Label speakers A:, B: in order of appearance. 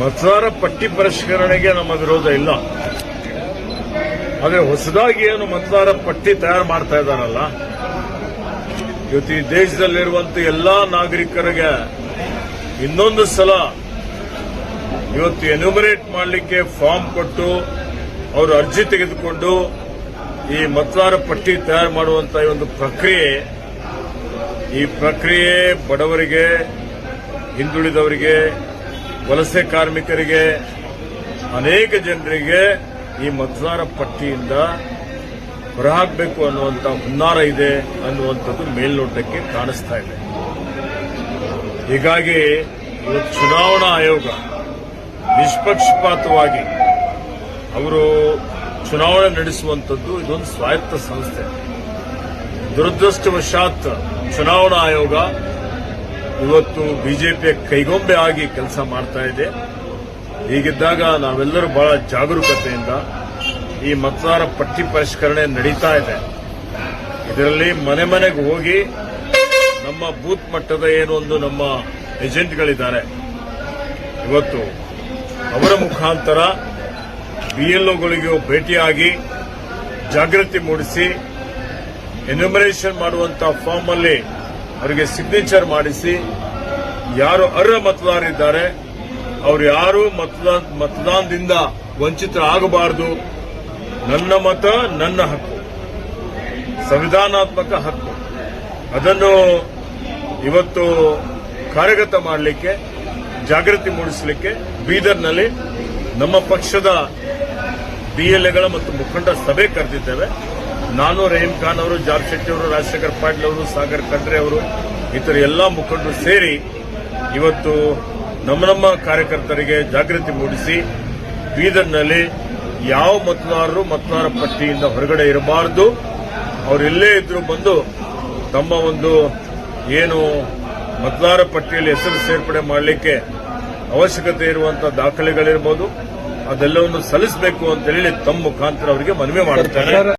A: ಮತದಾರ ಪಟ್ಟಿ ಪರಿಷ್ಕರಣೆಗೆ ನಮ್ಮ ವಿರೋಧ ಇಲ್ಲ. ಆದರೆ ಹೊಸದಾಗಿ ಏನು ಮತದಾರ ಪಟ್ಟಿ ತಯಾರು ಮಾಡ್ತಾ ಇದ್ದಾರಲ್ಲ, ಇವತ್ತು ಈ ದೇಶದಲ್ಲಿರುವಂತ ಎಲ್ಲಾ ನಾಗರಿಕರಿಗೆ ಇನ್ನೊಂದು ಸಲ ಇವತ್ತು ಎನ್ಯುಮರೇಟ್ ಮಾಡಲಿಕ್ಕೆ ಫಾರ್ಮ್ ಕೊಟ್ಟು ಅವರು ಅರ್ಜಿ ತೆಗೆದುಕೊಂಡು ಈ ಮತದಾರ ಪಟ್ಟಿ ತಯಾರು ಮಾಡುವಂತ ಒಂದು ಪ್ರಕ್ರಿಯೆ, ಈ ಪ್ರಕ್ರಿಯೆ ಬಡವರಿಗೆ, ಹಿಂದುಳಿದವರಿಗೆ, ವಲಸೆ ಕಾರ್ಮಿಕರಿಗೆ, ಅನೇಕ ಜನರಿಗೆ ಈ ಮತದಾರ ಪಟ್ಟಿಯಿಂದ ಹೊರಹಾಕಬೇಕು ಅನ್ನುವಂಥ ಹುನ್ನಾರ ಇದೆ ಅನ್ನುವಂಥದ್ದು ಮೇಲ್ನೋಟಕ್ಕೆ ಕಾಣಿಸ್ತಾ ಇದೆ. ಹೀಗಾಗಿ ಇವತ್ತು ಚುನಾವಣಾ ಆಯೋಗ ನಿಷ್ಪಕ್ಷಪಾತವಾಗಿ ಅವರು ಚುನಾವಣೆ ನಡೆಸುವಂಥದ್ದು ಇದೊಂದು ಸ್ವಾಯತ್ತ ಸಂಸ್ಥೆ. ದುರದೃಷ್ಟವಶಾತ್ ಚುನಾವಣಾ ಆಯೋಗ ಇವತ್ತು ಬಿಜೆಪಿಯ ಕೈಗೊಂಬೆ ಆಗಿ ಕೆಲಸ ಮಾಡ್ತಾ ಇದೆ. ಹೀಗಿದ್ದಾಗ ನಾವೆಲ್ಲರೂ ಬಹಳ ಜಾಗರೂಕತೆಯಿಂದ ಈ ಮತದಾರ ಪಟ್ಟಿ ಪರಿಷ್ಕರಣೆ ನಡೀತಾ ಇದೆ. ಇದರಲ್ಲಿ ಮನೆ ಮನೆಗೆ ಹೋಗಿ ನಮ್ಮ ಬೂತ್ ಮಟ್ಟದ ಏನೊಂದು ನಮ್ಮ ಏಜೆಂಟ್ಗಳಿದ್ದಾರೆ, ಇವತ್ತು ಅವರ ಮುಖಾಂತರ ಬಿಎಲ್ಒಗಳಿಗೆ ಭೇಟಿಯಾಗಿ ಜಾಗೃತಿ ಮೂಡಿಸಿ ಎನ್ಯುಮರೇಷನ್ ಮಾಡುವಂತಹ ಫಾರ್ಮ್ ಅಲ್ಲಿ ಅವರಿಗೆ ಸಿಗ್ನೇಚರ್ ಮಾಡಿಸಿ ಯಾರು ಅರ್ಹ ಮತದಾರರಿದ್ದಾರೆ ಅವರು ಯಾರು ಮತದಾನದಿಂದ ವಂಚಿತರಾಗಬಾರದು. ನನ್ನ ಮತ ನನ್ನ ಹಕ್ಕು, ಸಂವಿಧಾನಾತ್ಮಕ ಹಕ್ಕು. ಅದನ್ನು ಇವತ್ತು ಕಾರ್ಯಗತ ಮಾಡಲಿಕ್ಕೆ, ಜಾಗೃತಿ ಮೂಡಿಸಲಿಕ್ಕೆ ಬೀದರ್ನಲ್ಲಿ ನಮ್ಮ ಪಕ್ಷದ ಬಿಎಲ್ಎಗಳ ಮತ್ತು ಮುಖಂಡ ಸಭೆ ಕರೆದಿದ್ದೇವೆ. ನಾನು, ರಹೀಂ ಖಾನ್ ಅವರು, ಜಾಬ್ ಶೆಟ್ಟಿ ಅವರು, ರಾಜಶೇಖರ್ ಪಾಟೀಲ್ ಅವರು, ಸಾಗರ್ ಖಂಡ್ರೆ ಅವರು, ಇತರ ಎಲ್ಲಾ ಮುಖಂಡರು ಸೇರಿ ಇವತ್ತು ನಮ್ಮ ಕಾರ್ಯಕರ್ತರಿಗೆ ಜಾಗೃತಿ ಮೂಡಿಸಿ ಬೀದರ್ನಲ್ಲಿ ಯಾವ ಮತದಾರರು ಮತದಾರ ಪಟ್ಟಿಯಿಂದ ಹೊರಗಡೆ ಇರಬಾರದು, ಅವರೆಲ್ಲೇ ಇದ್ರೂ ಬಂದು ತಮ್ಮ ಒಂದು ಏನು ಮತದಾರ ಪಟ್ಟಿಯಲ್ಲಿ ಹೆಸರು ಸೇರ್ಪಡೆ ಮಾಡಲಿಕ್ಕೆ ಅವಶ್ಯಕತೆ ಇರುವಂತಹ ದಾಖಲೆಗಳಿರಬಹುದು ಅದೆಲ್ಲವನ್ನು ಸಲ್ಲಿಸಬೇಕು ಅಂತ ಹೇಳಿ ತಮ್ಮ ಮುಖಾಂತರ ಅವರಿಗೆ ಮನವಿ ಮಾಡುತ್ತಾರೆ.